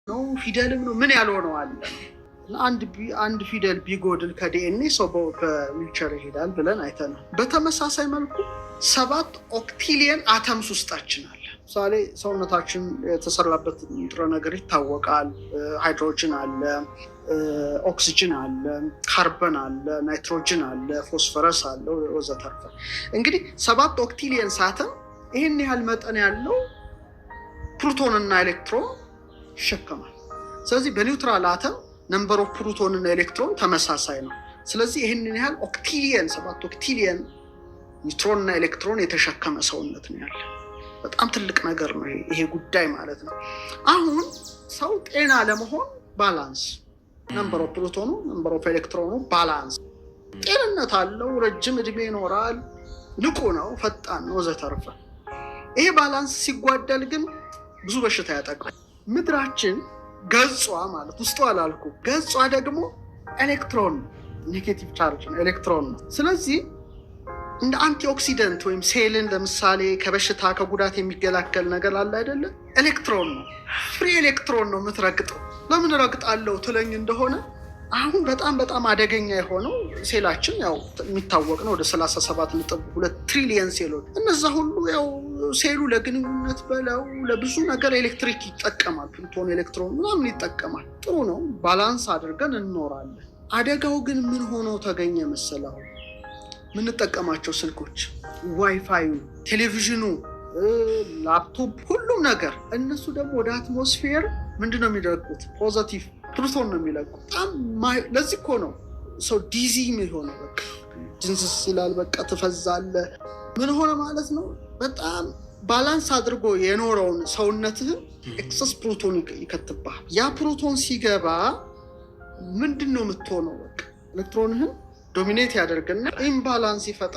ነው ፊደልም ነው ምን ያልሆነው አለ አንድ ፊደል ቢጎድል ከዲኤንኤ ሰው በዊልቸር ይሄዳል ብለን አይተናል። በተመሳሳይ መልኩ 7 ኦክቲሊየን አተምስ ውስጣችን አለ። ምሳሌ ሰውነታችን የተሰራበት ንጥረ ነገር ይታወቃል። ሃይድሮጅን አለ፣ ኦክሲጅን አለ፣ ካርበን አለ፣ ናይትሮጅን አለ፣ ፎስፈረስ አለ ወዘተርፈ። እንግዲህ 7 ኦክቲሊየን አተም ይሄን ያህል መጠን ያለው ፕሮቶን እና ኤሌክትሮን ይሸከማል። ስለዚህ በኒውትራል አተም ነምበር ኦፍ ፕሮቶን እና ኤሌክትሮን ተመሳሳይ ነው። ስለዚህ ይሄንን ያህል ኦክቲሊየን 7 ኦክቲሊየን ኒውትሮን እና ኤሌክትሮን የተሸከመ ሰውነት ነው ያለ። በጣም ትልቅ ነገር ነው ይሄ ጉዳይ ማለት ነው። አሁን ሰው ጤና ለመሆን ባላንስ ነምበር ኦፍ ፕሮቶኑ ነምበር ኦፍ ኤሌክትሮኑ ባላንስ ጤንነት አለው፣ ረጅም እድሜ ይኖራል፣ ንቁ ነው፣ ፈጣን ነው ወዘተርፈ። ይሄ ባላንስ ሲጓደል ግን ብዙ በሽታ ያጠቃል። ምድራችን ገጿ ማለት ውስጧ አላልኩ ገጿ ደግሞ ኤሌክትሮን ኔጌቲቭ ቻርጅ ነው፣ ኤሌክትሮን ነው። ስለዚህ እንደ አንቲኦክሲደንት ወይም ሴልን ለምሳሌ ከበሽታ ከጉዳት የሚገላከል ነገር አለ አይደለ? ኤሌክትሮን ነው። ፍሪ ኤሌክትሮን ነው የምትረግጠው። ለምን ረግጣለሁ ትለኝ እንደሆነ አሁን በጣም አደገኛ የሆነው ሴላችን ያው የሚታወቅ ነው። ወደ 37.2 ትሪሊየን ሴሎች እነዛ ሁሉ ያው ሴሉ ለግንኙነት በለው ለብዙ ነገር ኤሌክትሪክ ይጠቀማል። ፕሮቶን ኤሌክትሮን ምናምን ይጠቀማል። ጥሩ ነው፣ ባላንስ አድርገን እንኖራለን። አደጋው ግን ምን ሆኖ ተገኘ መሰለው? ምንጠቀማቸው ስልኮች፣ ዋይፋዩ፣ ቴሌቪዥኑ፣ ላፕቶፕ ሁሉም ነገር እነሱ ደግሞ ወደ አትሞስፌር ምንድነው የሚለቁት? ፖዚቲቭ ፕሮቶን ነው የሚለቁት። በጣም ለዚህ እኮ ነው ሰው ዲዚ የሚሆነው። በቃ ጅንስስ ይላል፣ በቃ ትፈዛለ። ምን ሆነ ማለት ነው? በጣም ባላንስ አድርጎ የኖረውን ሰውነትህን ኤክሰስ ፕሮቶን ይከትባል። ያ ፕሮቶን ሲገባ ምንድነው የምትሆነው? በቃ ኤሌክትሮንህን ዶሚኔት ያደርግና ኢምባላንስ ይፈጥራል።